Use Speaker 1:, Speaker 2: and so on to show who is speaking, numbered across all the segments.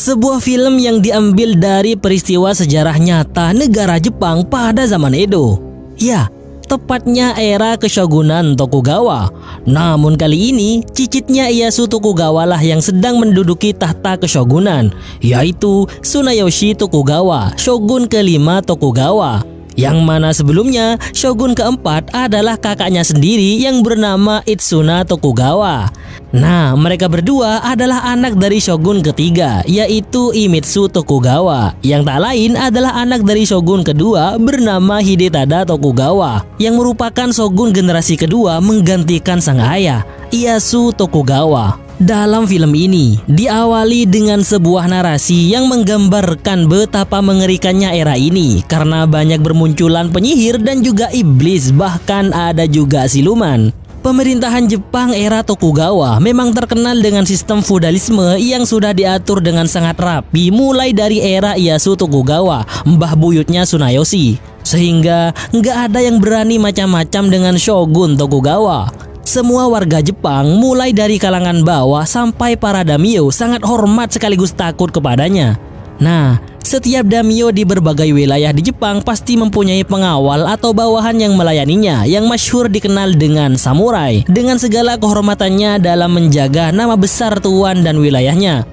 Speaker 1: Sebuah film yang diambil dari peristiwa sejarah nyata negara Jepang pada zaman Edo. Ya, tepatnya era Keshogunan Tokugawa. Namun kali ini cicitnya Ieyasu Tokugawa lah yang sedang menduduki tahta keshogunan, yaitu Tsunayoshi Tokugawa, shogun kelima Tokugawa. Yang mana sebelumnya shogun keempat adalah kakaknya sendiri yang bernama Itsuna Tokugawa. Nah, mereka berdua adalah anak dari shogun ketiga, yaitu Iemitsu Tokugawa, yang tak lain adalah anak dari shogun kedua bernama Hidetada Tokugawa, yang merupakan shogun generasi kedua menggantikan sang ayah, Ieyasu Tokugawa. Dalam film ini diawali dengan sebuah narasi yang menggambarkan betapa mengerikannya era ini karena banyak bermunculan penyihir dan juga iblis, bahkan ada juga siluman. Pemerintahan Jepang era Tokugawa memang terkenal dengan sistem feudalisme yang sudah diatur dengan sangat rapi mulai dari era Ieyasu Tokugawa, mbah buyutnya Tsunayoshi, sehingga nggak ada yang berani macam-macam dengan shogun Tokugawa. Semua warga Jepang mulai dari kalangan bawah sampai para daimyo sangat hormat sekaligus takut kepadanya. Nah, setiap daimyo di berbagai wilayah di Jepang pasti mempunyai pengawal atau bawahan yang melayaninya, yang masyhur dikenal dengan samurai, dengan segala kehormatannya dalam menjaga nama besar tuan dan wilayahnya.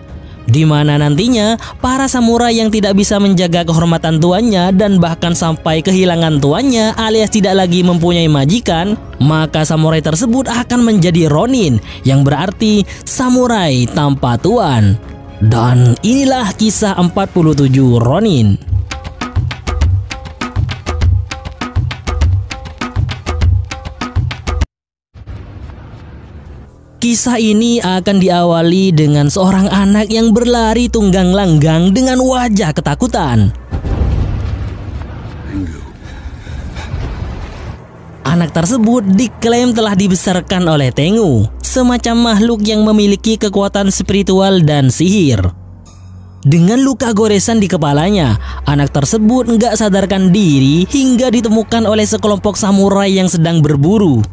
Speaker 1: Di mana nantinya para samurai yang tidak bisa menjaga kehormatan tuannya dan bahkan sampai kehilangan tuannya alias tidak lagi mempunyai majikan, maka samurai tersebut akan menjadi ronin, yang berarti samurai tanpa tuan. Dan inilah kisah 47 ronin. Kisah ini akan diawali dengan seorang anak yang berlari tunggang langgang dengan wajah ketakutan. Anak tersebut diklaim telah dibesarkan oleh Tengu, semacam makhluk yang memiliki kekuatan spiritual dan sihir. Dengan luka goresan di kepalanya, anak tersebut nggak sadarkan diri hingga ditemukan oleh sekelompok samurai yang sedang berburu.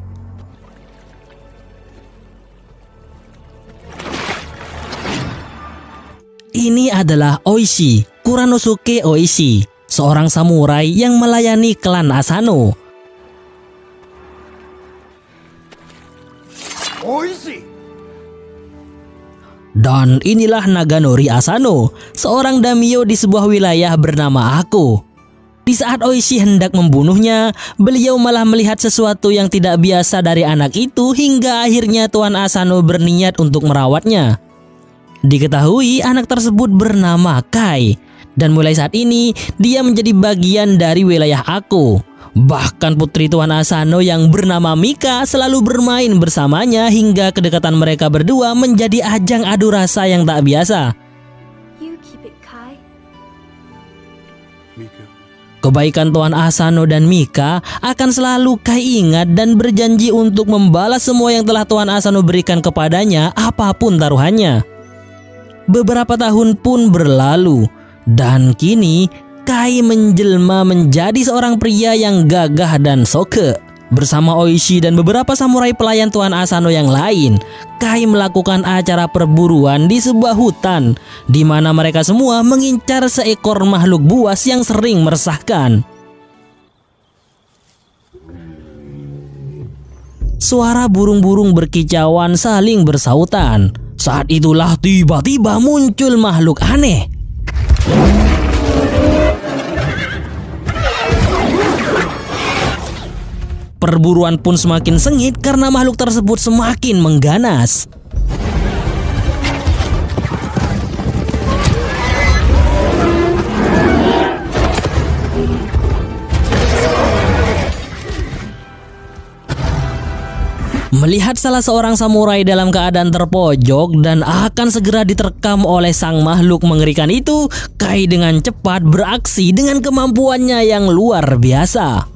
Speaker 1: Ini adalah Oishi, Kuranosuke Oishi, seorang samurai yang melayani klan Asano. Oishi. Dan inilah Naganori Asano, seorang daimyo di sebuah wilayah bernama Ako. Di saat Oishi hendak membunuhnya, beliau malah melihat sesuatu yang tidak biasa dari anak itu hingga akhirnya Tuan Asano berniat untuk merawatnya. Diketahui anak tersebut bernama Kai, dan mulai saat ini dia menjadi bagian dari wilayah Ako. Bahkan putri Tuan Asano yang bernama Mika selalu bermain bersamanya hingga kedekatan mereka berdua menjadi ajang adu rasa yang tak biasa. Kebaikan Tuan Asano dan Mika akan selalu Kai ingat dan berjanji untuk membalas semua yang telah Tuan Asano berikan kepadanya, apapun taruhannya. Beberapa tahun pun berlalu, dan kini Kai menjelma menjadi seorang pria yang gagah dan soke. Bersama Oishi dan beberapa samurai pelayan Tuan Asano yang lain, Kai melakukan acara perburuan di sebuah hutan, di mana mereka semua mengincar seekor makhluk buas yang sering meresahkan. Suara burung-burung berkicauan saling bersautan. Saat itulah tiba-tiba muncul makhluk aneh. Perburuan pun semakin sengit karena makhluk tersebut semakin mengganas. Melihat salah seorang samurai dalam keadaan terpojok dan akan segera diterkam oleh sang makhluk mengerikan itu, Kai dengan cepat beraksi dengan kemampuannya yang luar biasa.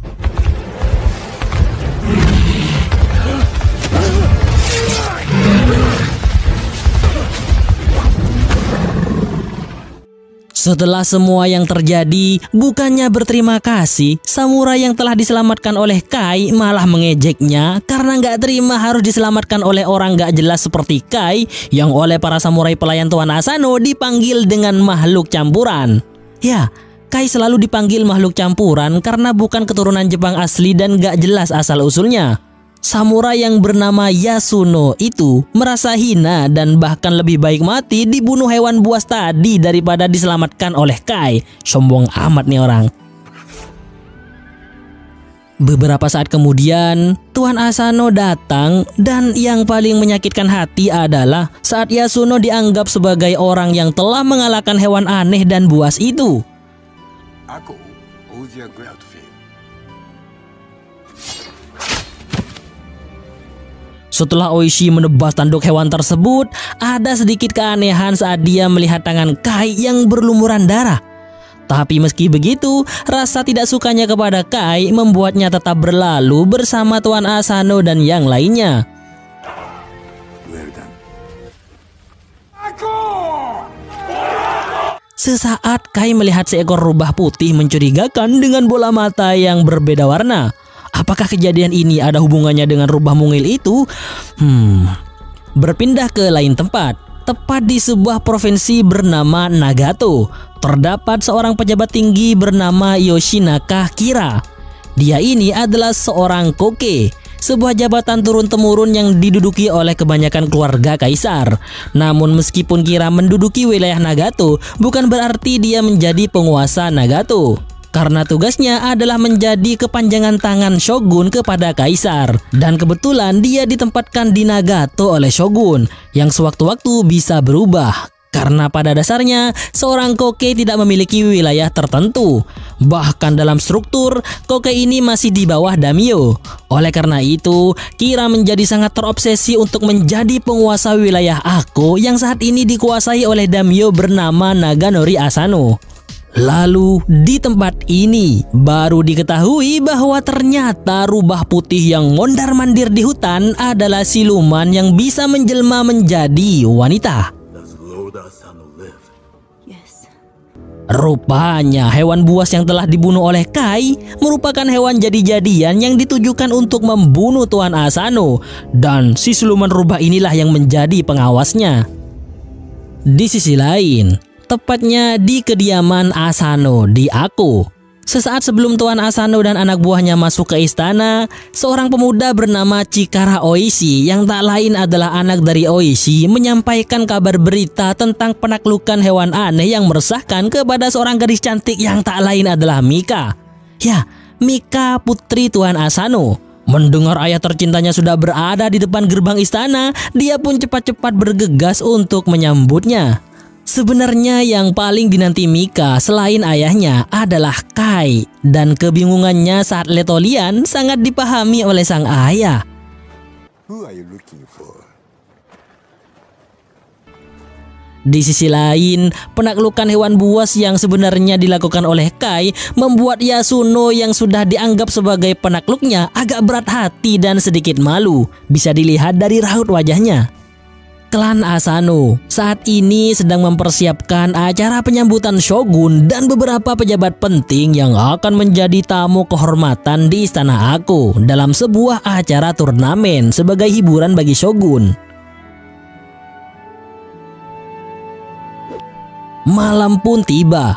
Speaker 1: Setelah semua yang terjadi, bukannya berterima kasih, samurai yang telah diselamatkan oleh Kai malah mengejeknya karena nggak terima harus diselamatkan oleh orang nggak jelas seperti Kai yang oleh para samurai pelayan Tuan Asano dipanggil dengan makhluk campuran. Ya, Kai selalu dipanggil makhluk campuran karena bukan keturunan Jepang asli dan nggak jelas asal-usulnya. Samurai yang bernama Yasuno itu merasa hina dan bahkan lebih baik mati dibunuh hewan buas tadi daripada diselamatkan oleh Kai. Sombong amat nih orang. Beberapa saat kemudian, Tuan Asano datang dan yang paling menyakitkan hati adalah saat Yasuno dianggap sebagai orang yang telah mengalahkan hewan aneh dan buas itu.
Speaker 2: Aku, Ozia Groutfield.
Speaker 1: Setelah Oishi menebas tanduk hewan tersebut, ada sedikit keanehan saat dia melihat tangan Kai yang berlumuran darah. Tapi meski begitu, rasa tidak sukanya kepada Kai membuatnya tetap berlalu bersama Tuan Asano dan yang lainnya.
Speaker 2: Well done.
Speaker 1: Sesaat Kai melihat seekor rubah putih mencurigakan dengan bola mata yang berbeda warna. Apakah kejadian ini ada hubungannya dengan rubah mungil itu? Berpindah ke lain tempat, tepat di sebuah provinsi bernama Nagato, terdapat seorang pejabat tinggi bernama Yoshinaka Kira. Dia ini adalah seorang koke, sebuah jabatan turun-temurun yang diduduki oleh kebanyakan keluarga kaisar. Namun meskipun Kira menduduki wilayah Nagato, bukan berarti dia menjadi penguasa Nagato. Karena tugasnya adalah menjadi kepanjangan tangan shogun kepada kaisar. Dan kebetulan dia ditempatkan di Nagato oleh shogun, yang sewaktu-waktu bisa berubah. Karena pada dasarnya, seorang koke tidak memiliki wilayah tertentu. Bahkan dalam struktur, koke ini masih di bawah daimyo. Oleh karena itu, Kira menjadi sangat terobsesi untuk menjadi penguasa wilayah Ako yang saat ini dikuasai oleh daimyo bernama Naganori Asano. Lalu di tempat ini baru diketahui bahwa ternyata rubah putih yang mondar-mandir di hutan adalah siluman yang bisa menjelma menjadi wanita.
Speaker 3: Yes.
Speaker 1: Rupanya hewan buas yang telah dibunuh oleh Kai merupakan hewan jadi-jadian yang ditujukan untuk membunuh Tuan Asano, dan si siluman rubah inilah yang menjadi pengawasnya. Di sisi lain, tepatnya di kediaman Asano di Ako, sesaat sebelum Tuan Asano dan anak buahnya masuk ke istana, seorang pemuda bernama Chikara Oishi yang tak lain adalah anak dari Oishi menyampaikan kabar berita tentang penaklukan hewan aneh yang meresahkan kepada seorang gadis cantik yang tak lain adalah Mika. Ya, Mika putri Tuan Asano. Mendengar ayah tercintanya sudah berada di depan gerbang istana, dia pun cepat-cepat bergegas untuk menyambutnya. Sebenarnya yang paling dinanti Mika selain ayahnya adalah Kai, dan kebingungannya saat letolian sangat dipahami oleh sang ayah.
Speaker 2: Who are you looking for?
Speaker 1: Di sisi lain, penaklukan hewan buas yang sebenarnya dilakukan oleh Kai membuat Yasuno yang sudah dianggap sebagai penakluknya agak berat hati dan sedikit malu. Bisa dilihat dari raut wajahnya. Klan Asano saat ini sedang mempersiapkan acara penyambutan shogun dan beberapa pejabat penting yang akan menjadi tamu kehormatan di istana Ako dalam sebuah acara turnamen sebagai hiburan bagi shogun. Malam pun tiba.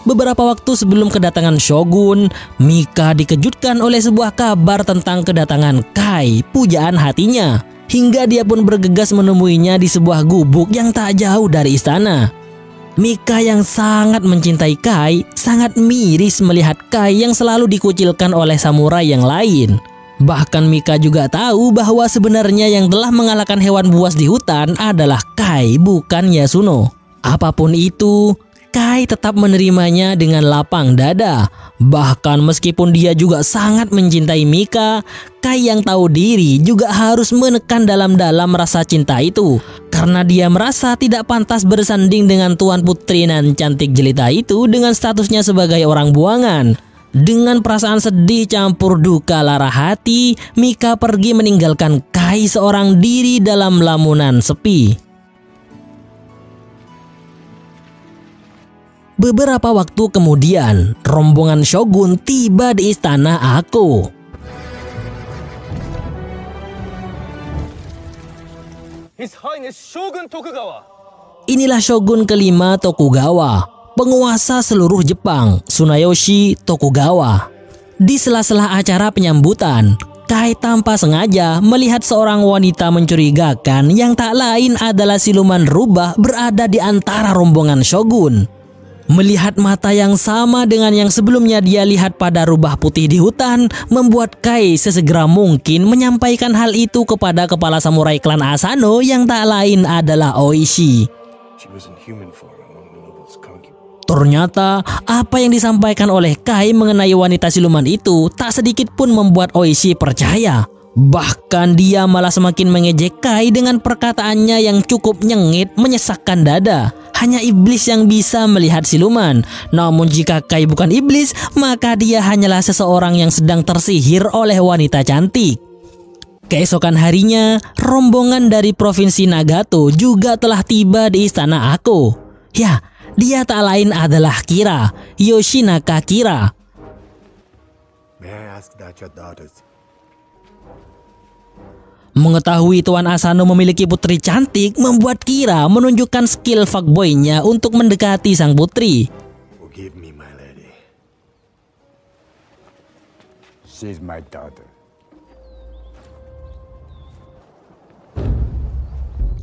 Speaker 1: Beberapa waktu sebelum kedatangan shogun, Mika dikejutkan oleh sebuah kabar tentang kedatangan Kai, pujaan hatinya. Hingga dia pun bergegas menemuinya di sebuah gubuk yang tak jauh dari istana. Mika yang sangat mencintai Kai sangat miris melihat Kai yang selalu dikucilkan oleh samurai yang lain. Bahkan Mika juga tahu bahwa sebenarnya yang telah mengalahkan hewan buas di hutan adalah Kai, bukan Yasuno. Apapun itu, Kai tetap menerimanya dengan lapang dada. Bahkan meskipun dia juga sangat mencintai Mika, Kai yang tahu diri juga harus menekan dalam-dalam rasa cinta itu. Karena dia merasa tidak pantas bersanding dengan tuan putri nan cantik jelita itu dengan statusnya sebagai orang buangan. Dengan perasaan sedih campur duka lara hati, Mika pergi meninggalkan Kai seorang diri dalam lamunan sepi. Beberapa waktu kemudian, rombongan Shogun tiba di istana Ako.
Speaker 3: His Highness Shogun Tokugawa.
Speaker 1: Inilah Shogun kelima Tokugawa, penguasa seluruh Jepang, Tsunayoshi Tokugawa. Di sela-sela acara penyambutan, Kai tanpa sengaja melihat seorang wanita mencurigakan yang tak lain adalah siluman rubah berada di antara rombongan Shogun. Melihat mata yang sama dengan yang sebelumnya dia lihat pada rubah putih di hutan, membuat Kai sesegera mungkin menyampaikan hal itu kepada kepala samurai klan Asano yang tak lain adalah Oishi. Ternyata apa yang disampaikan oleh Kai mengenai wanita siluman itu tak sedikit pun membuat Oishi percaya. Bahkan dia malah semakin mengejek Kai dengan perkataannya yang cukup nyengit menyesakkan dada. Hanya iblis yang bisa melihat siluman. Namun jika Kai bukan iblis, maka dia hanyalah seseorang yang sedang tersihir oleh wanita cantik. Keesokan harinya, rombongan dari provinsi Nagato juga telah tiba di istana Ako. Ya, dia tak lain adalah Kira, Yoshinaka Kira.
Speaker 2: May I ask that your daughters?
Speaker 1: Mengetahui Tuan Asano memiliki putri cantik membuat Kira menunjukkan skill fuckboy-nya untuk mendekati sang putri.
Speaker 2: Forgive me, my lady. She's my daughter.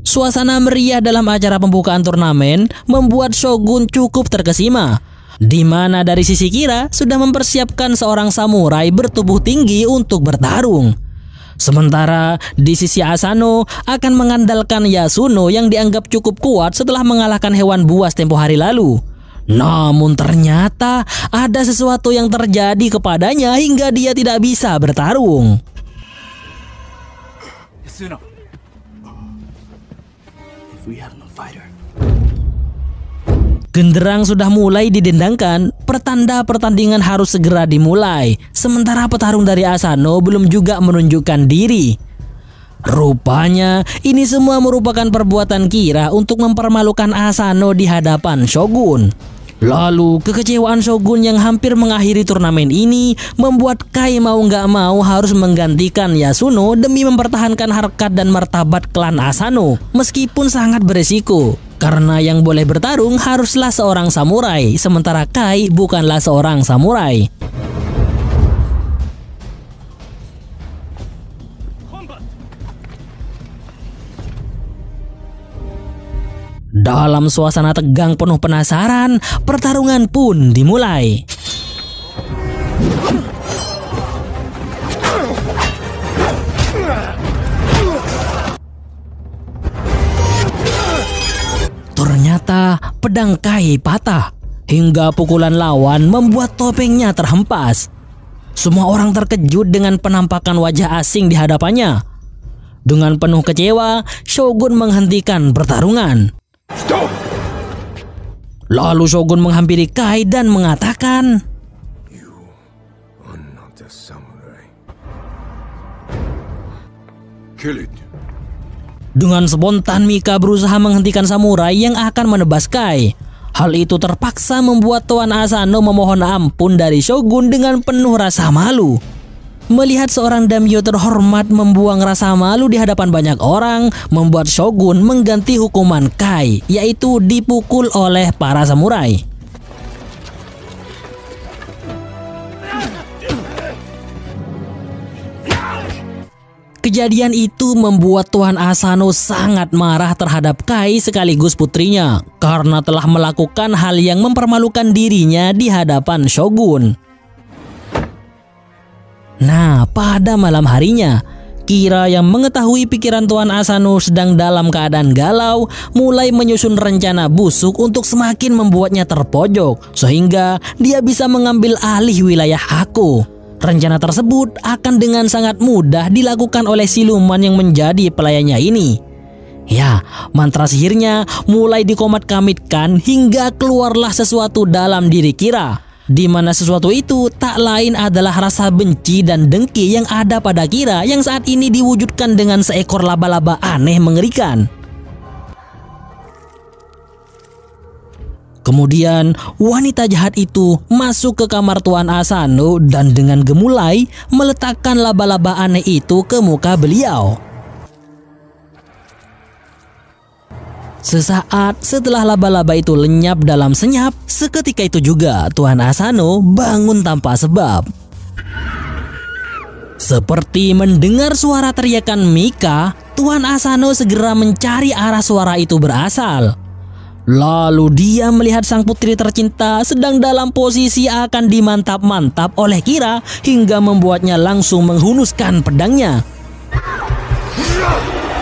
Speaker 1: Suasana meriah dalam acara pembukaan turnamen membuat Shogun cukup terkesima, di mana dari sisi Kira sudah mempersiapkan seorang samurai bertubuh tinggi untuk bertarung. Sementara di sisi Asano akan mengandalkan Yasuno yang dianggap cukup kuat setelah mengalahkan hewan buas tempo hari lalu. Namun ternyata ada sesuatu yang terjadi kepadanya hingga dia tidak bisa bertarung.
Speaker 3: Yasuno. If we have no fighter.
Speaker 1: Genderang sudah mulai didendangkan, pertanda pertandingan harus segera dimulai. Sementara petarung dari Asano belum juga menunjukkan diri. Rupanya ini semua merupakan perbuatan Kira untuk mempermalukan Asano di hadapan Shogun. Lalu kekecewaan Shogun yang hampir mengakhiri turnamen ini membuat Kai mau nggak mau harus menggantikan Yasuno demi mempertahankan harkat dan martabat klan Asano, meskipun sangat beresiko. Karena yang boleh bertarung haruslah seorang samurai, sementara Kai bukanlah seorang samurai. Dalam suasana tegang penuh penasaran, pertarungan pun dimulai. Ternyata pedang Kai patah, hingga pukulan lawan membuat topengnya terhempas. Semua orang terkejut dengan penampakan wajah asing di hadapannya. Dengan penuh kecewa, Shogun menghentikan pertarungan.
Speaker 2: Stop!
Speaker 1: Lalu Shogun menghampiri Kai dan mengatakan,
Speaker 2: You are not a samurai. Kill it.
Speaker 1: Dengan spontan Mika berusaha menghentikan samurai yang akan menebas Kai. Hal itu terpaksa membuat Tuan Asano memohon ampun dari Shogun dengan penuh rasa malu. Melihat seorang daimyo terhormat membuang rasa malu di hadapan banyak orang, membuat Shogun mengganti hukuman Kai, yaitu dipukul oleh para samurai. Kejadian itu membuat Tuan Asano sangat marah terhadap Kai sekaligus putrinya karena telah melakukan hal yang mempermalukan dirinya di hadapan Shogun. Nah, pada malam harinya, Kira yang mengetahui pikiran Tuan Asano sedang dalam keadaan galau mulai menyusun rencana busuk untuk semakin membuatnya terpojok sehingga dia bisa mengambil alih wilayah Ako. Rencana tersebut akan dengan sangat mudah dilakukan oleh siluman yang menjadi pelayannya ini. Ya, mantra sihirnya mulai dikomat-kamitkan hingga keluarlah sesuatu dalam diri Kira, di mana sesuatu itu tak lain adalah rasa benci dan dengki yang ada pada Kira yang saat ini diwujudkan dengan seekor laba-laba aneh mengerikan. Kemudian wanita jahat itu masuk ke kamar Tuan Asano dan dengan gemulai meletakkan laba-laba aneh itu ke muka beliau. Sesaat setelah laba-laba itu lenyap dalam senyap, seketika itu juga Tuan Asano bangun tanpa sebab. Seperti mendengar suara teriakan Mika, Tuan Asano segera mencari arah suara itu berasal. Lalu dia melihat sang putri tercinta sedang dalam posisi akan dimantap-mantap oleh Kira hingga membuatnya langsung menghunuskan pedangnya.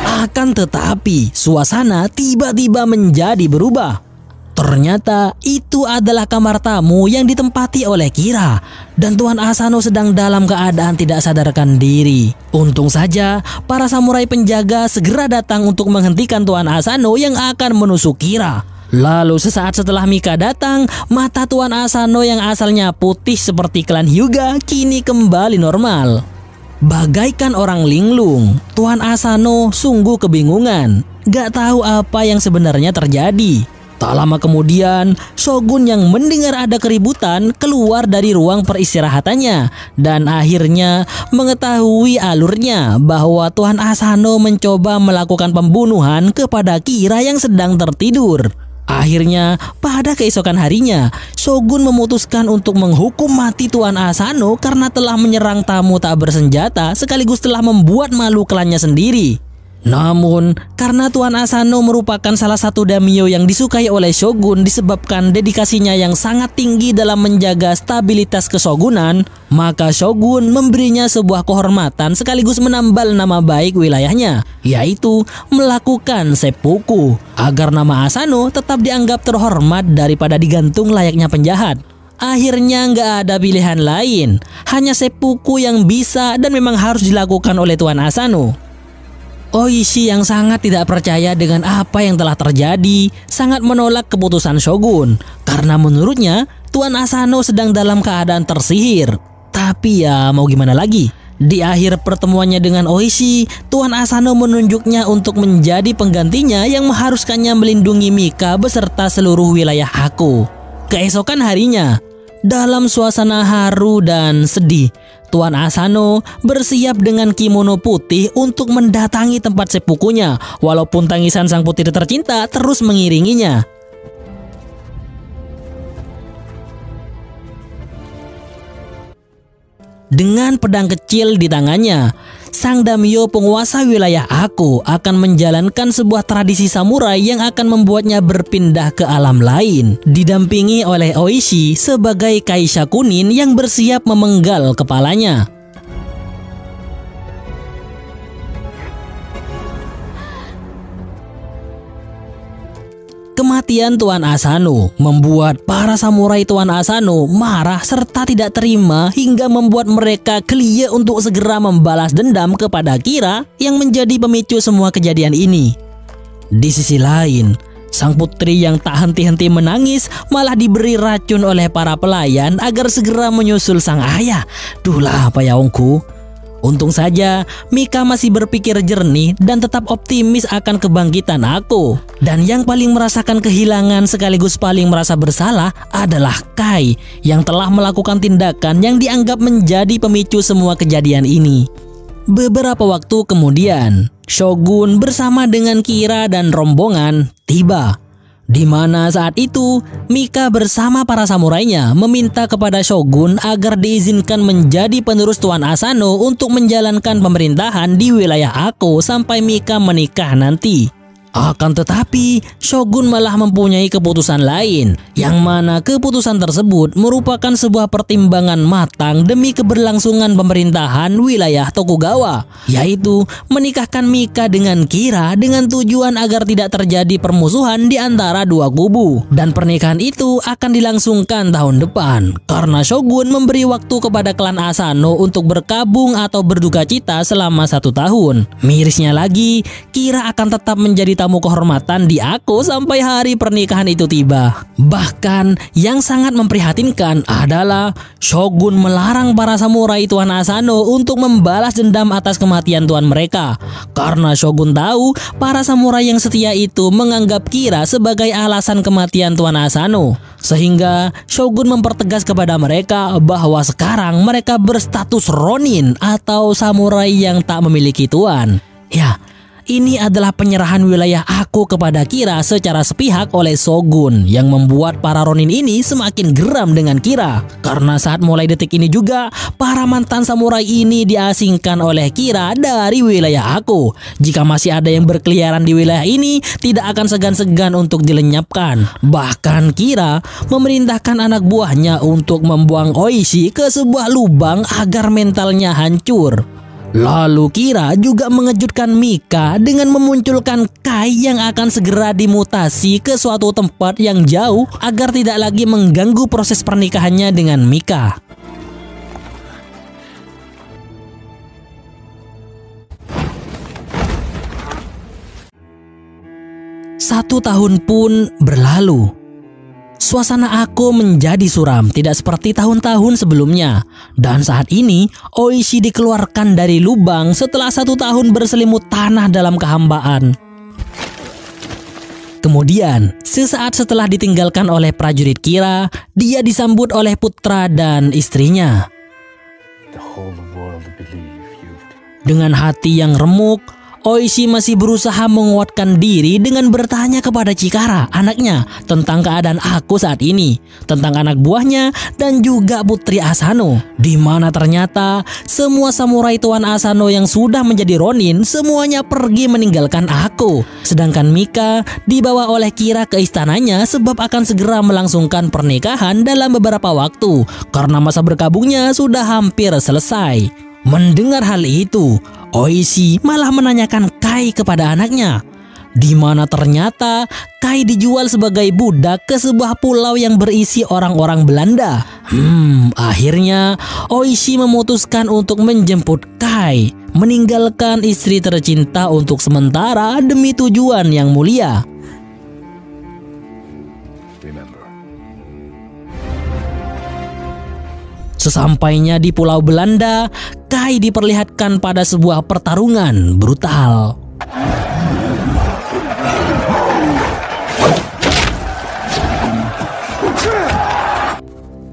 Speaker 1: Akan tetapi suasana tiba-tiba menjadi berubah. Ternyata itu adalah kamar tamu yang ditempati oleh Kira dan Tuan Asano sedang dalam keadaan tidak sadarkan diri. Untung saja para samurai penjaga segera datang untuk menghentikan Tuan Asano yang akan menusuk Kira. Lalu sesaat setelah Mika datang, mata Tuan Asano yang asalnya putih seperti klan Hyuga kini kembali normal. Bagaikan orang linglung, Tuan Asano sungguh kebingungan, gak tahu apa yang sebenarnya terjadi. Tak lama kemudian, Shogun yang mendengar ada keributan keluar dari ruang peristirahatannya dan akhirnya mengetahui alurnya bahwa Tuan Asano mencoba melakukan pembunuhan kepada Kira yang sedang tertidur. Akhirnya, pada keesokan harinya, Shogun memutuskan untuk menghukum mati Tuan Asano karena telah menyerang tamu tak bersenjata sekaligus telah membuat malu klannya sendiri. Namun, karena Tuan Asano merupakan salah satu daimyo yang disukai oleh Shogun disebabkan dedikasinya yang sangat tinggi dalam menjaga stabilitas keshogunan, maka Shogun memberinya sebuah kehormatan sekaligus menambal nama baik wilayahnya, yaitu melakukan seppuku, agar nama Asano tetap dianggap terhormat daripada digantung layaknya penjahat. Akhirnya nggak ada pilihan lain, hanya seppuku yang bisa dan memang harus dilakukan oleh Tuan Asano. Oishi yang sangat tidak percaya dengan apa yang telah terjadi sangat menolak keputusan Shogun karena menurutnya Tuan Asano sedang dalam keadaan tersihir. Tapi ya mau gimana lagi? Di akhir pertemuannya dengan Oishi, Tuan Asano menunjuknya untuk menjadi penggantinya yang mengharuskannya melindungi Mika beserta seluruh wilayah Haku. Keesokan harinya, dalam suasana haru dan sedih, Tuan Asano bersiap dengan kimono putih untuk mendatangi tempat seppukunya, walaupun tangisan sang putri tercinta terus mengiringinya. Dengan pedang kecil di tangannya, sang daimyo penguasa wilayah Aku akan menjalankan sebuah tradisi samurai yang akan membuatnya berpindah ke alam lain, didampingi oleh Oishi sebagai Kaishakunin yang bersiap memenggal kepalanya. Kematian Tuan Asano membuat para samurai Tuan Asano marah serta tidak terima hingga membuat mereka gelia untuk segera membalas dendam kepada Kira yang menjadi pemicu semua kejadian ini. Di sisi lain, sang putri yang tak henti-henti menangis malah diberi racun oleh para pelayan agar segera menyusul sang ayah. Duhlah payahongku. Untung saja Mika masih berpikir jernih dan tetap optimis akan kebangkitan aku. Dan yang paling merasakan kehilangan sekaligus paling merasa bersalah adalah Kai yang telah melakukan tindakan yang dianggap menjadi pemicu semua kejadian ini. Beberapa waktu kemudian, Shogun bersama dengan Kira dan rombongan tiba. Di mana saat itu Mika bersama para samurainya meminta kepada Shogun agar diizinkan menjadi penerus Tuan Asano untuk menjalankan pemerintahan di wilayah Aku sampai Mika menikah nanti. Akan tetapi Shogun malah mempunyai keputusan lain, yang mana keputusan tersebut merupakan sebuah pertimbangan matang demi keberlangsungan pemerintahan wilayah Tokugawa, yaitu menikahkan Mika dengan Kira dengan tujuan agar tidak terjadi permusuhan di antara dua kubu. Dan pernikahan itu akan dilangsungkan tahun depan karena Shogun memberi waktu kepada klan Asano untuk berkabung atau berduka cita selama 1 tahun. Mirisnya lagi, Kira akan tetap menjadi tamu kehormatan di aku sampai hari pernikahan itu tiba. Bahkan yang sangat memprihatinkan adalah Shogun melarang para samurai Tuan Asano untuk membalas dendam atas kematian tuan mereka. Karena Shogun tahu para samurai yang setia itu menganggap Kira sebagai alasan kematian Tuan Asano. Sehingga Shogun mempertegas kepada mereka bahwa sekarang mereka berstatus Ronin atau samurai yang tak memiliki tuan. Ya, ini adalah penyerahan wilayah aku kepada Kira secara sepihak oleh Shogun yang membuat para Ronin ini semakin geram dengan Kira. Karena saat mulai detik ini juga, para mantan samurai ini diasingkan oleh Kira dari wilayah aku. Jika masih ada yang berkeliaran di wilayah ini, tidak akan segan-segan untuk dilenyapkan. Bahkan Kira memerintahkan anak buahnya untuk membuang Oishi ke sebuah lubang agar mentalnya hancur. Lalu Kira juga mengejutkan Mika dengan memunculkan Kai yang akan segera dimutasi ke suatu tempat yang jauh agar tidak lagi mengganggu proses pernikahannya dengan Mika. Satu tahun pun berlalu. Suasana aku menjadi suram, tidak seperti tahun-tahun sebelumnya. Dan saat ini, Oishi dikeluarkan dari lubang setelah 1 tahun berselimut tanah dalam kehambaan. Kemudian, sesaat setelah ditinggalkan oleh prajurit Kira, dia disambut oleh putra dan istrinya.
Speaker 3: The whole world believe you've...
Speaker 1: Dengan hati yang remuk, Oishi masih berusaha menguatkan diri dengan bertanya kepada Chikara, anaknya, tentang keadaan aku saat ini, tentang anak buahnya, dan juga putri Asano. Di mana ternyata semua samurai Tuan Asano yang sudah menjadi Ronin semuanya pergi meninggalkan aku. Sedangkan Mika dibawa oleh Kira ke istananya sebab akan segera melangsungkan pernikahan dalam beberapa waktu, karena masa berkabungnya sudah hampir selesai. Mendengar hal itu, Oishi malah menanyakan Kai kepada anaknya, di mana ternyata Kai dijual sebagai budak ke sebuah pulau yang berisi orang-orang Belanda. Akhirnya Oishi memutuskan untuk menjemput Kai, meninggalkan istri tercinta untuk sementara demi tujuan yang mulia. Sesampainya di pulau Belanda, Kai diperlihatkan pada sebuah pertarungan brutal.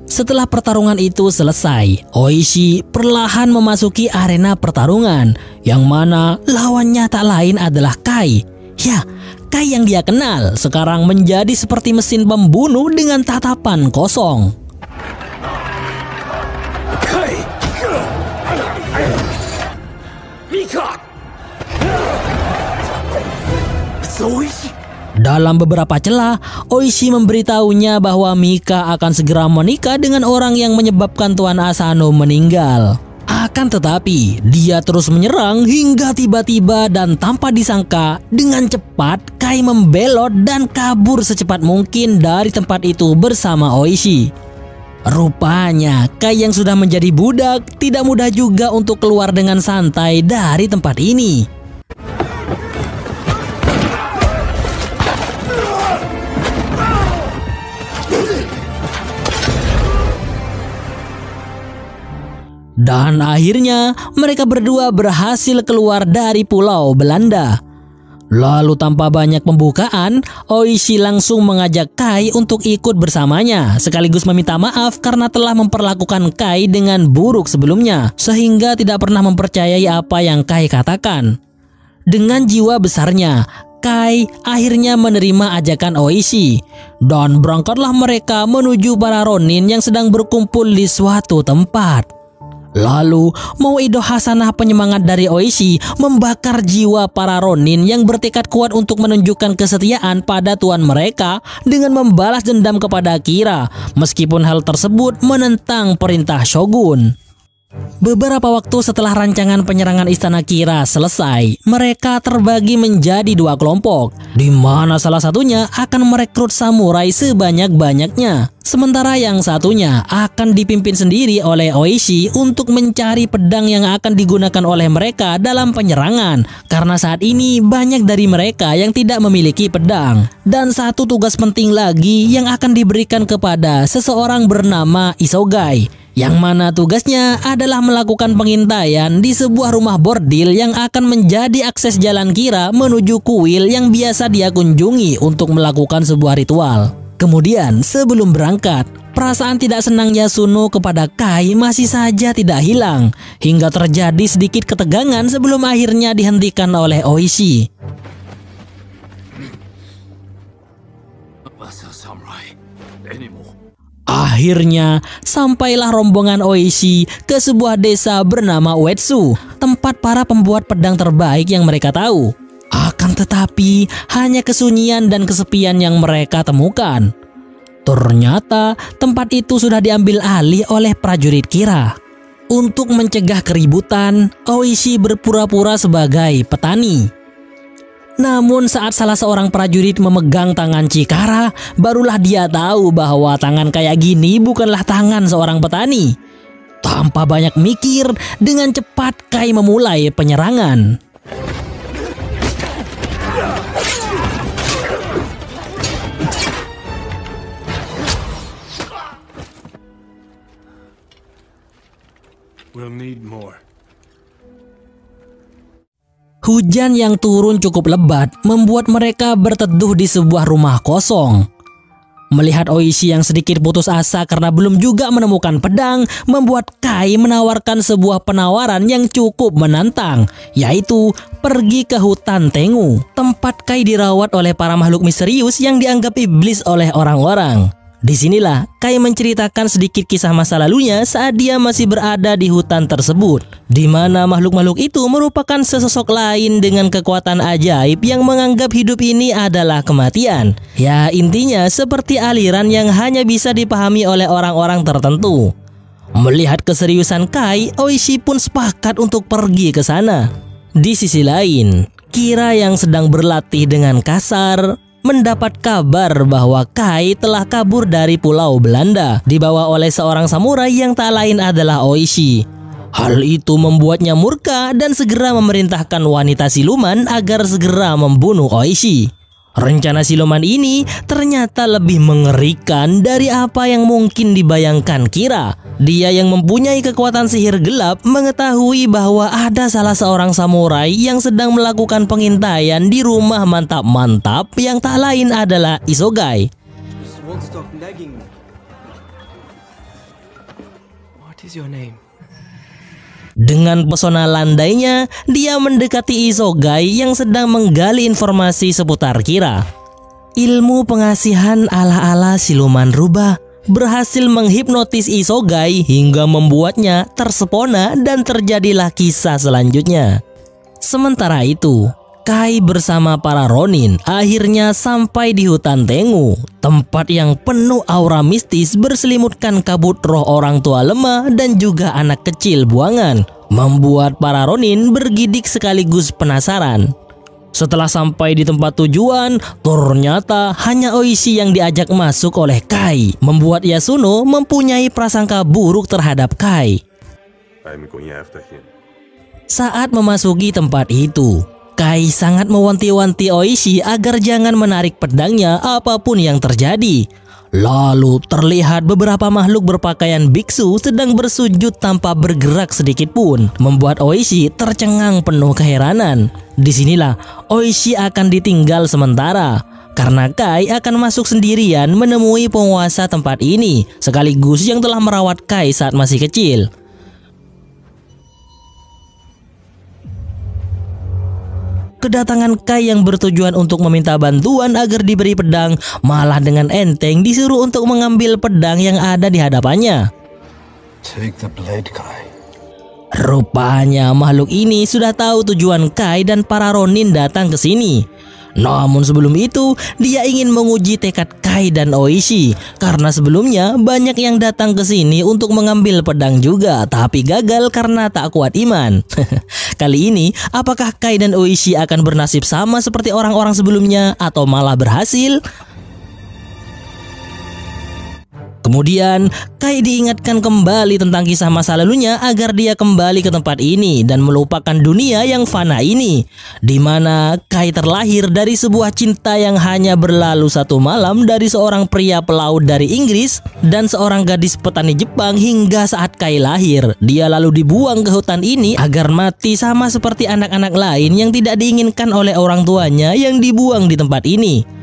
Speaker 1: Setelah pertarungan itu selesai, Oishi perlahan memasuki arena pertarungan, yang mana lawannya tak lain adalah Kai. Ya, Kai yang dia kenal sekarang menjadi seperti mesin pembunuh dengan tatapan kosong. Dalam beberapa celah, Oishi memberitahunya bahwa Mika akan segera menikah dengan orang yang menyebabkan Tuan Asano meninggal. Akan tetapi, dia terus menyerang hingga tiba-tiba dan tanpa disangka, dengan cepat Kai membelot dan kabur secepat mungkin dari tempat itu bersama Oishi. Rupanya, Kai yang sudah menjadi budak tidak mudah juga untuk keluar dengan santai dari tempat ini. Dan akhirnya mereka berdua berhasil keluar dari pulau Belanda. Lalu tanpa banyak pembukaan, Oishi langsung mengajak Kai untuk ikut bersamanya, sekaligus meminta maaf karena telah memperlakukan Kai dengan buruk sebelumnya, sehingga tidak pernah mempercayai apa yang Kai katakan. Dengan jiwa besarnya, Kai akhirnya menerima ajakan Oishi, dan berangkatlah mereka menuju para Ronin yang sedang berkumpul di suatu tempat. Lalu, Mauido Hasanah penyemangat dari Oishi membakar jiwa para Ronin yang bertekad kuat untuk menunjukkan kesetiaan pada tuan mereka dengan membalas dendam kepada Kira, meskipun hal tersebut menentang perintah Shogun. Beberapa waktu setelah rancangan penyerangan istana Kira selesai, mereka terbagi menjadi dua kelompok, di mana salah satunya akan merekrut samurai sebanyak-banyaknya. Sementara yang satunya akan dipimpin sendiri oleh Oishi untuk mencari pedang yang akan digunakan oleh mereka dalam penyerangan. Karena saat ini banyak dari mereka yang tidak memiliki pedang. Dan satu tugas penting lagi yang akan diberikan kepada seseorang bernama Isogai, yang mana tugasnya adalah melakukan pengintaian di sebuah rumah bordil yang akan menjadi akses jalan Kira menuju kuil yang biasa dia kunjungi untuk melakukan sebuah ritual. Kemudian sebelum berangkat, perasaan tidak senang Yasuno kepada Kai masih saja tidak hilang, hingga terjadi sedikit ketegangan sebelum akhirnya dihentikan oleh Oishi. Akhirnya, sampailah rombongan Oishi ke sebuah desa bernama Uetsu, tempat para pembuat pedang terbaik yang mereka tahu. Akan tetapi, hanya kesunyian dan kesepian yang mereka temukan. Ternyata, tempat itu sudah diambil alih oleh prajurit Kira. Untuk mencegah keributan, Oishi berpura-pura sebagai petani. Namun saat salah seorang prajurit memegang tangan Chikara, barulah dia tahu bahwa tangan kayak gini bukanlah tangan seorang petani. Tanpa banyak mikir, dengan cepat Kai memulai penyerangan.
Speaker 2: We'll need more.
Speaker 1: Hujan yang turun cukup lebat membuat mereka berteduh di sebuah rumah kosong. Melihat Oishi yang sedikit putus asa karena belum juga menemukan pedang, membuat Kai menawarkan sebuah penawaran yang cukup menantang, yaitu pergi ke hutan Tengu, tempat Kai dirawat oleh para makhluk misterius yang dianggap iblis oleh orang-orang. Disinilah Kai menceritakan sedikit kisah masa lalunya saat dia masih berada di hutan tersebut, di mana makhluk-makhluk itu merupakan sesosok lain dengan kekuatan ajaib yang menganggap hidup ini adalah kematian. Ya, intinya seperti aliran yang hanya bisa dipahami oleh orang-orang tertentu. Melihat keseriusan Kai, Oishi pun sepakat untuk pergi ke sana. Di sisi lain, Kira yang sedang berlatih dengan kasar mendapat kabar bahwa Kai telah kabur dari pulau Belanda, dibawa oleh seorang samurai yang tak lain adalah Oishi. Hal itu membuatnya murka dan segera memerintahkan wanita siluman agar segera membunuh Oishi. Rencana siluman ini ternyata lebih mengerikan dari apa yang mungkin dibayangkan Kira. Dia yang mempunyai kekuatan sihir gelap mengetahui bahwa ada salah seorang samurai yang sedang melakukan pengintaian di rumah mantap-mantap yang tak lain adalah Isogai.
Speaker 2: What is your name?
Speaker 1: Dengan pesona landainya, dia mendekati Isogai yang sedang menggali informasi seputar Kira. Ilmu pengasihan ala-ala siluman rubah berhasil menghipnotis Isogai hingga membuatnya tersepona dan terjadilah kisah selanjutnya. Sementara itu, Kai bersama para Ronin akhirnya sampai di hutan Tengu, tempat yang penuh aura mistis berselimutkan kabut roh orang tua lemah dan juga anak kecil buangan, membuat para Ronin bergidik sekaligus penasaran. Setelah sampai di tempat tujuan, ternyata hanya Oishi yang diajak masuk oleh Kai, membuat Yasuno mempunyai prasangka buruk terhadap Kai.
Speaker 2: I'm going after him.
Speaker 1: Saat memasuki tempat itu, Kai sangat mewanti-wanti Oishi agar jangan menarik pedangnya apapun yang terjadi. Lalu terlihat beberapa makhluk berpakaian biksu sedang bersujud tanpa bergerak sedikit pun, membuat Oishi tercengang penuh keheranan. Disinilah Oishi akan ditinggal sementara, karena Kai akan masuk sendirian menemui penguasa tempat ini, sekaligus yang telah merawat Kai saat masih kecil. Kedatangan Kai yang bertujuan untuk meminta bantuan agar diberi pedang malah dengan enteng disuruh untuk mengambil pedang yang ada di hadapannya.
Speaker 3: Take the blade, Kai.
Speaker 1: Rupanya makhluk ini sudah tahu tujuan Kai dan para Ronin datang ke sini. Namun sebelum itu, dia ingin menguji tekad Kai dan Oishi karena sebelumnya banyak yang datang ke sini untuk mengambil pedang juga, tapi gagal karena tak kuat iman. Kali ini, apakah Kai dan Oishi akan bernasib sama seperti orang-orang sebelumnya atau malah berhasil? Kemudian, Kai diingatkan kembali tentang kisah masa lalunya agar dia kembali ke tempat ini dan melupakan dunia yang fana ini, di mana Kai terlahir dari sebuah cinta yang hanya berlalu satu malam dari seorang pria pelaut dari Inggris dan seorang gadis petani Jepang hingga saat Kai lahir. Dia lalu dibuang ke hutan ini agar mati sama seperti anak-anak lain yang tidak diinginkan oleh orang tuanya yang dibuang di tempat ini.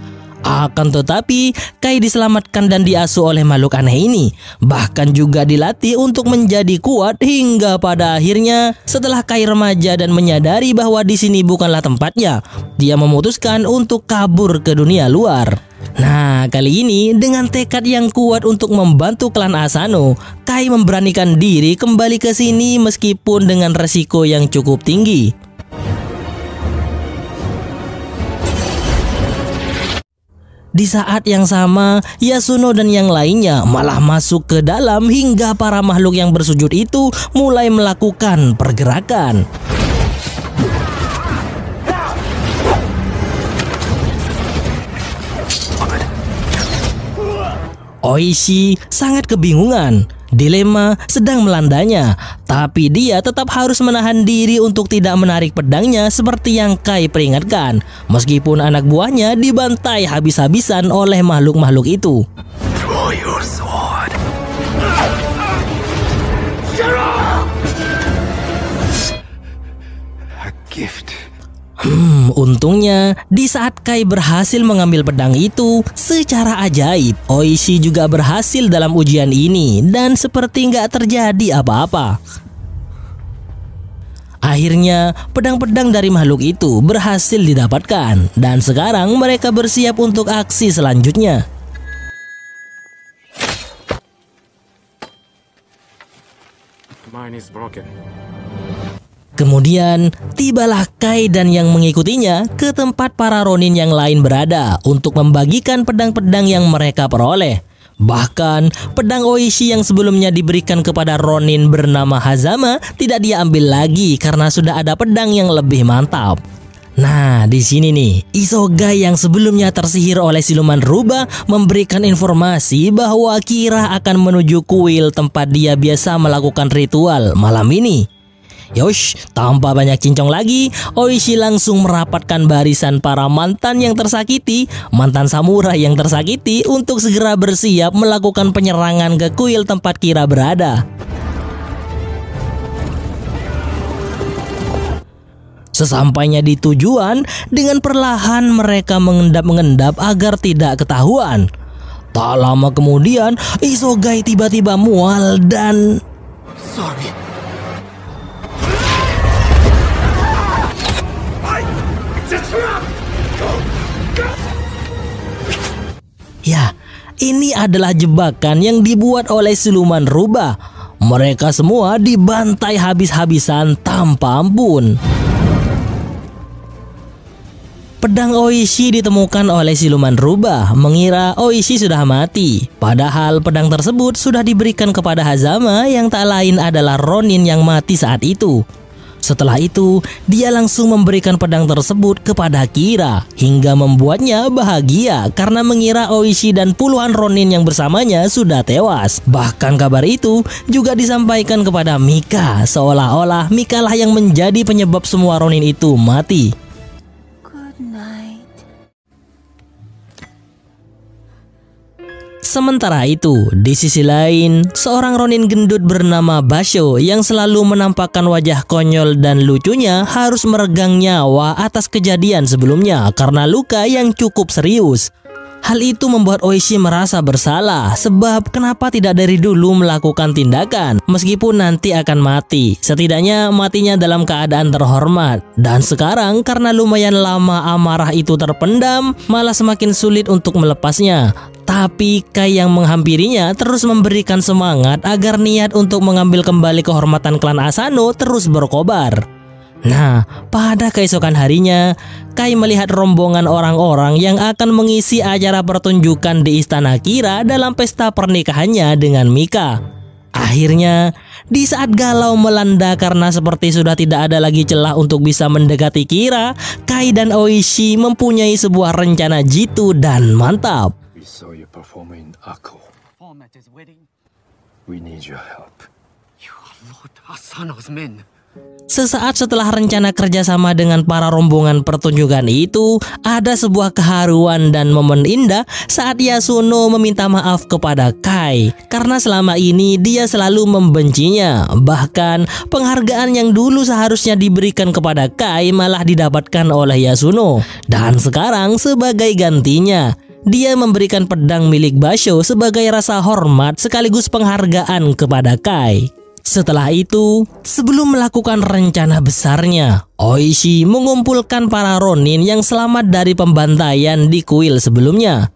Speaker 1: Akan tetapi, Kai diselamatkan dan diasuh oleh makhluk aneh ini. Bahkan juga dilatih untuk menjadi kuat hingga pada akhirnya setelah Kai remaja dan menyadari bahwa di sini bukanlah tempatnya, dia memutuskan untuk kabur ke dunia luar. Nah, kali ini dengan tekad yang kuat untuk membantu klan Asano, Kai memberanikan diri kembali ke sini meskipun dengan resiko yang cukup tinggi. Di saat yang sama, Yasuno dan yang lainnya malah masuk ke dalam hingga para makhluk yang bersujud itu mulai melakukan pergerakan. Oishi sangat kebingungan. Dilema sedang melandanya, tapi dia tetap harus menahan diri untuk tidak menarik pedangnya seperti yang Kai peringatkan, meskipun anak buahnya dibantai habis-habisan oleh makhluk-makhluk itu.
Speaker 2: Draw your sword. A gift.
Speaker 1: Untungnya di saat Kai berhasil mengambil pedang itu, secara ajaib Oishi juga berhasil dalam ujian ini dan seperti nggak terjadi apa-apa. Akhirnya pedang-pedang dari makhluk itu berhasil didapatkan dan sekarang mereka bersiap untuk aksi selanjutnya.
Speaker 2: Mine is broken.
Speaker 1: Kemudian, tibalah Kai dan yang mengikutinya ke tempat para Ronin yang lain berada untuk membagikan pedang-pedang yang mereka peroleh. Bahkan, pedang Oishi yang sebelumnya diberikan kepada Ronin bernama Hazama tidak dia ambil lagi karena sudah ada pedang yang lebih mantap. Nah, di sini nih, Isogai yang sebelumnya tersihir oleh siluman rubah memberikan informasi bahwa Kira akan menuju kuil tempat dia biasa melakukan ritual malam ini. Yosh, tanpa banyak cincong lagi, Oishi langsung merapatkan barisan para mantan yang tersakiti, mantan samurai yang tersakiti untuk segera bersiap melakukan penyerangan ke kuil tempat Kira berada. Sesampainya di tujuan, dengan perlahan mereka mengendap-mengendap agar tidak ketahuan. Tak lama kemudian, Isogai tiba-tiba mual dan...
Speaker 2: Sorry.
Speaker 1: Ya, ini adalah jebakan yang dibuat oleh siluman rubah. Mereka semua dibantai habis-habisan tanpa ampun. Pedang Oishi ditemukan oleh siluman rubah, mengira Oishi sudah mati. Padahal pedang tersebut sudah diberikan kepada Hazama yang tak lain adalah Ronin yang mati saat itu. Setelah itu, dia langsung memberikan pedang tersebut kepada Kira hingga membuatnya bahagia karena mengira Oishi dan puluhan Ronin yang bersamanya sudah tewas. Bahkan kabar itu juga disampaikan kepada Mika, seolah-olah Mika lah yang menjadi penyebab semua Ronin itu mati.
Speaker 4: Good night.
Speaker 1: Sementara itu, di sisi lain, seorang Ronin gendut bernama Basho yang selalu menampakkan wajah konyol dan lucunya harus meregang nyawa atas kejadian sebelumnya karena luka yang cukup serius. Hal itu membuat Oishi merasa bersalah sebab kenapa tidak dari dulu melakukan tindakan meskipun nanti akan mati. Setidaknya matinya dalam keadaan terhormat. Dan sekarang karena lumayan lama amarah itu terpendam, malah semakin sulit untuk melepasnya. Tapi Kai yang menghampirinya terus memberikan semangat agar niat untuk mengambil kembali kehormatan klan Asano terus berkobar. Nah, pada keesokan harinya, Kai melihat rombongan orang-orang yang akan mengisi acara pertunjukan di Istana Kira dalam pesta pernikahannya dengan Mika. Akhirnya, di saat galau melanda karena seperti sudah tidak ada lagi celah untuk bisa mendekati Kira, Kai dan Oishi mempunyai sebuah rencana jitu dan mantap.
Speaker 2: We saw you performing in Akko. We need your help.
Speaker 3: Lord Asano's men.
Speaker 1: Sesaat setelah rencana kerjasama dengan para rombongan pertunjukan itu, ada sebuah keharuan dan momen indah saat Yasuno meminta maaf kepada Kai karena selama ini dia selalu membencinya. Bahkan penghargaan yang dulu seharusnya diberikan kepada Kai malah didapatkan oleh Yasuno. Dan sekarang sebagai gantinya, dia memberikan pedang milik Basho sebagai rasa hormat sekaligus penghargaan kepada Kai. Setelah itu, sebelum melakukan rencana besarnya, Oishi mengumpulkan para Ronin yang selamat dari pembantaian di kuil sebelumnya.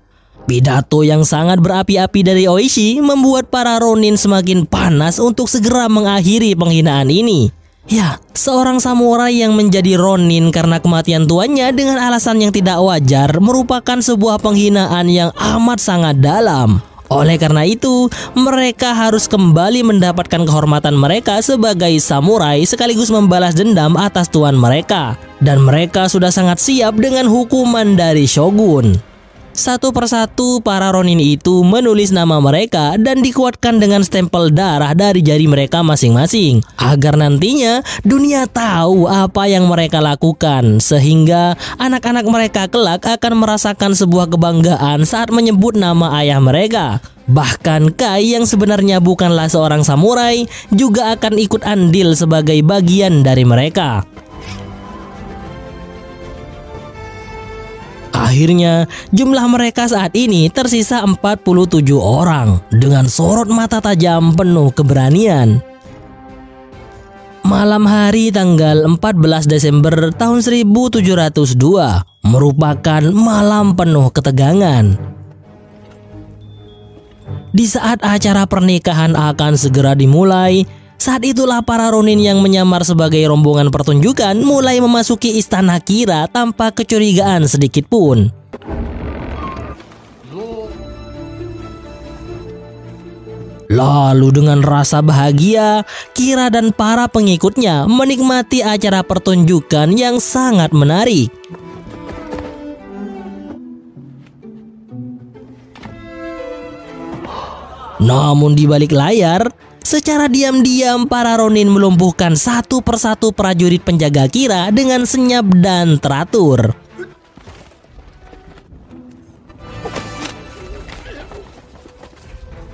Speaker 1: Pidato yang sangat berapi-api dari Oishi membuat para Ronin semakin panas untuk segera mengakhiri penghinaan ini. Ya, seorang samurai yang menjadi Ronin karena kematian tuannya dengan alasan yang tidak wajar merupakan sebuah penghinaan yang amat sangat dalam. Oleh karena itu, mereka harus kembali mendapatkan kehormatan mereka sebagai samurai sekaligus membalas dendam atas tuan mereka. Dan mereka sudah sangat siap dengan hukuman dari shogun. Satu persatu para Ronin itu menulis nama mereka dan dikuatkan dengan stempel darah dari jari mereka masing-masing agar nantinya dunia tahu apa yang mereka lakukan, sehingga anak-anak mereka kelak akan merasakan sebuah kebanggaan saat menyebut nama ayah mereka. Bahkan Kai yang sebenarnya bukanlah seorang samurai juga akan ikut andil sebagai bagian dari mereka. Akhirnya, jumlah mereka saat ini tersisa 47 orang dengan sorot mata tajam penuh keberanian. Malam hari tanggal 14 Desember tahun 1702 merupakan malam penuh ketegangan. Di saat acara pernikahan akan segera dimulai, saat itulah para Ronin yang menyamar sebagai rombongan pertunjukan mulai memasuki Istana Kira tanpa kecurigaan sedikit pun. Lalu dengan rasa bahagia, Kira dan para pengikutnya menikmati acara pertunjukan yang sangat menarik. Namun di balik layar, secara diam-diam para Ronin melumpuhkan satu persatu prajurit penjaga Kira dengan senyap dan teratur.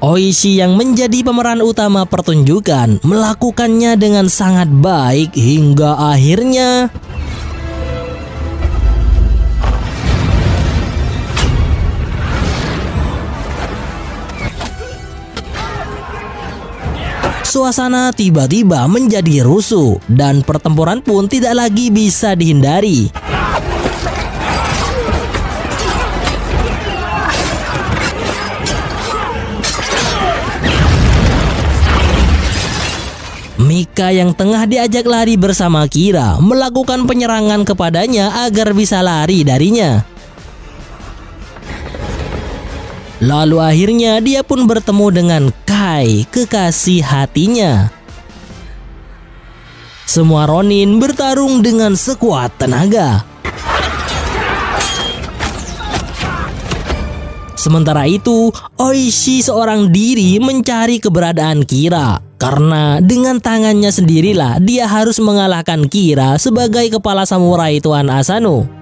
Speaker 1: Oishi yang menjadi pemeran utama pertunjukan melakukannya dengan sangat baik hingga akhirnya suasana tiba-tiba menjadi rusuh dan pertempuran pun tidak lagi bisa dihindari. Mika yang tengah diajak lari bersama Kira melakukan penyerangan kepadanya agar bisa lari darinya. Lalu akhirnya dia pun bertemu dengan Kai, kekasih hatinya. Semua Ronin bertarung dengan sekuat tenaga. Sementara itu, Oishi seorang diri mencari keberadaan Kira. Karena dengan tangannya sendirilah dia harus mengalahkan Kira sebagai kepala samurai Tuan Asano.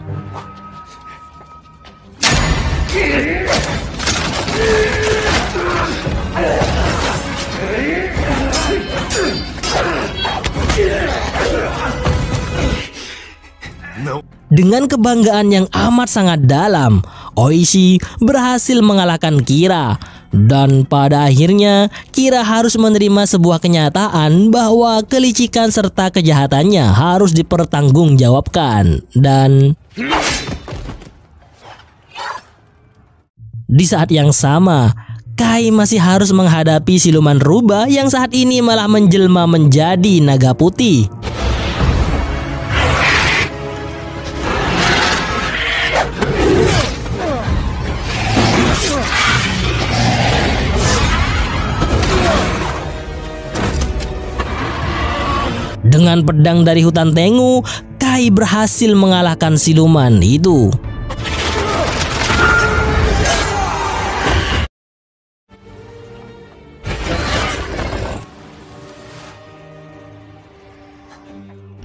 Speaker 1: Dengan kebanggaan yang amat sangat dalam, Oishi berhasil mengalahkan Kira. Dan pada akhirnya, Kira harus menerima sebuah kenyataan bahwa kelicikan serta kejahatannya harus dipertanggungjawabkan. Dan di saat yang sama, Kai masih harus menghadapi siluman rubah yang saat ini malah menjelma menjadi naga putih. Dengan pedang dari hutan Tengu, Kai berhasil mengalahkan siluman itu.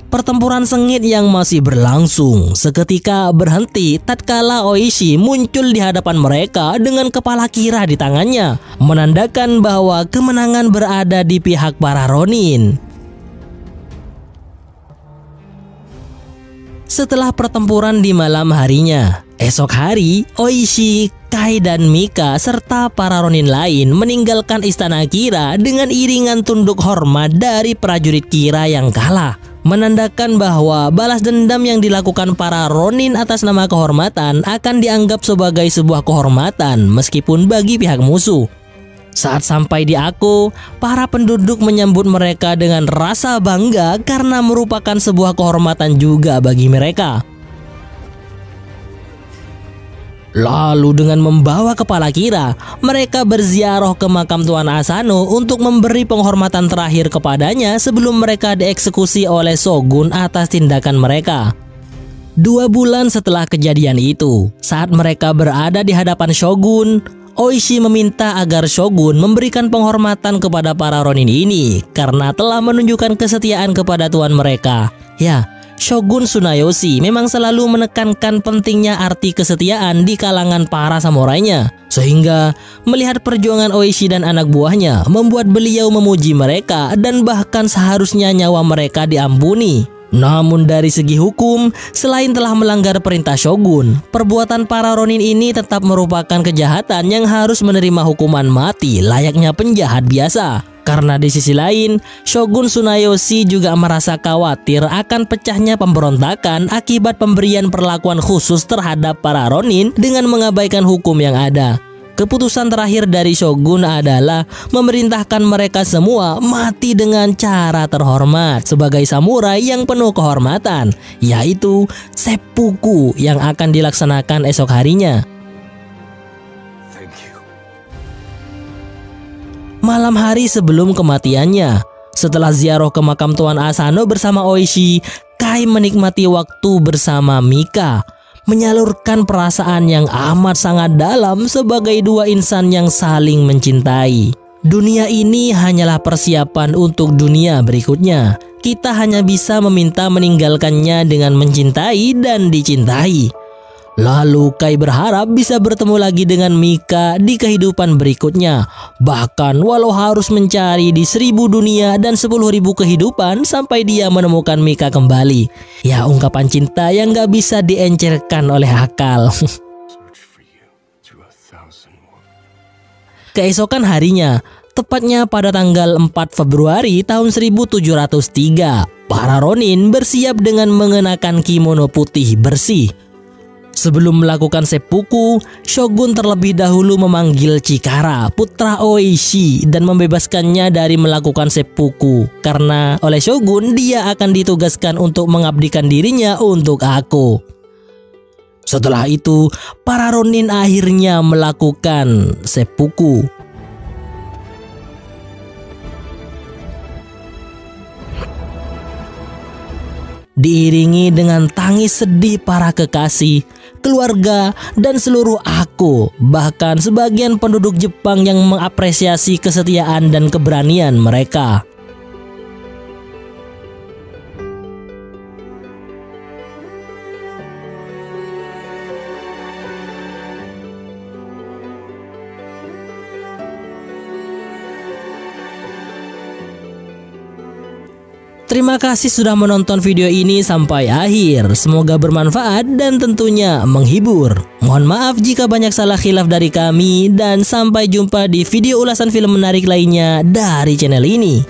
Speaker 1: Pertempuran sengit yang masih berlangsung seketika berhenti tatkala Oishi muncul di hadapan mereka dengan kepala kira di tangannya, menandakan bahwa kemenangan berada di pihak para Ronin. Setelah pertempuran di malam harinya, esok hari Oishi, Kai dan Mika serta para Ronin lain meninggalkan istana Kira dengan iringan tunduk hormat dari prajurit Kira yang kalah, menandakan bahwa balas dendam yang dilakukan para Ronin atas nama kehormatan akan dianggap sebagai sebuah kehormatan meskipun bagi pihak musuh. Saat sampai di Ako, para penduduk menyambut mereka dengan rasa bangga karena merupakan sebuah kehormatan juga bagi mereka. Lalu dengan membawa kepala Kira, mereka berziarah ke makam Tuan Asano untuk memberi penghormatan terakhir kepadanya sebelum mereka dieksekusi oleh Shogun atas tindakan mereka. 2 bulan setelah kejadian itu, saat mereka berada di hadapan Shogun, Oishi meminta agar Shogun memberikan penghormatan kepada para Ronin ini karena telah menunjukkan kesetiaan kepada tuan mereka. Ya, Shogun Tsunayoshi memang selalu menekankan pentingnya arti kesetiaan di kalangan para samurainya, sehingga melihat perjuangan Oishi dan anak buahnya membuat beliau memuji mereka dan bahkan seharusnya nyawa mereka diampuni. Namun dari segi hukum, selain telah melanggar perintah Shogun, perbuatan para Ronin ini tetap merupakan kejahatan yang harus menerima hukuman mati layaknya penjahat biasa. Karena di sisi lain, Shogun Tsunayoshi juga merasa khawatir akan pecahnya pemberontakan akibat pemberian perlakuan khusus terhadap para Ronin dengan mengabaikan hukum yang ada. Keputusan terakhir dari Shogun adalah memerintahkan mereka semua mati dengan cara terhormat sebagai samurai yang penuh kehormatan, yaitu seppuku yang akan dilaksanakan esok harinya. Malam hari sebelum kematiannya, setelah ziarah ke makam Tuan Asano bersama Oishi, Kai menikmati waktu bersama Mika, menyalurkan perasaan yang amat sangat dalam sebagai 2 insan yang saling mencintai. Dunia ini hanyalah persiapan untuk dunia berikutnya. Kita hanya bisa meminta meninggalkannya dengan mencintai dan dicintai. Lalu Kai berharap bisa bertemu lagi dengan Mika di kehidupan berikutnya. Bahkan walau harus mencari di 1000 dunia dan 10.000 kehidupan sampai dia menemukan Mika kembali. Ya, ungkapan cinta yang gak bisa diencerkan oleh akal. Keesokan harinya, tepatnya pada tanggal 4 Februari tahun 1703, para Ronin bersiap dengan mengenakan kimono putih bersih. Sebelum melakukan seppuku, Shogun terlebih dahulu memanggil Chikara, putra Oishi, dan membebaskannya dari melakukan seppuku karena oleh Shogun dia akan ditugaskan untuk mengabdikan dirinya untuk Ako. Setelah itu, para Ronin akhirnya melakukan seppuku. Diiringi dengan tangis sedih para kekasih, keluarga, dan seluruh Ako, bahkan sebagian penduduk Jepang yang mengapresiasi kesetiaan dan keberanian mereka. Terima kasih sudah menonton video ini sampai akhir. Semoga bermanfaat dan tentunya menghibur. Mohon maaf jika banyak salah khilaf dari kami dan sampai jumpa di video ulasan film menarik lainnya dari channel ini.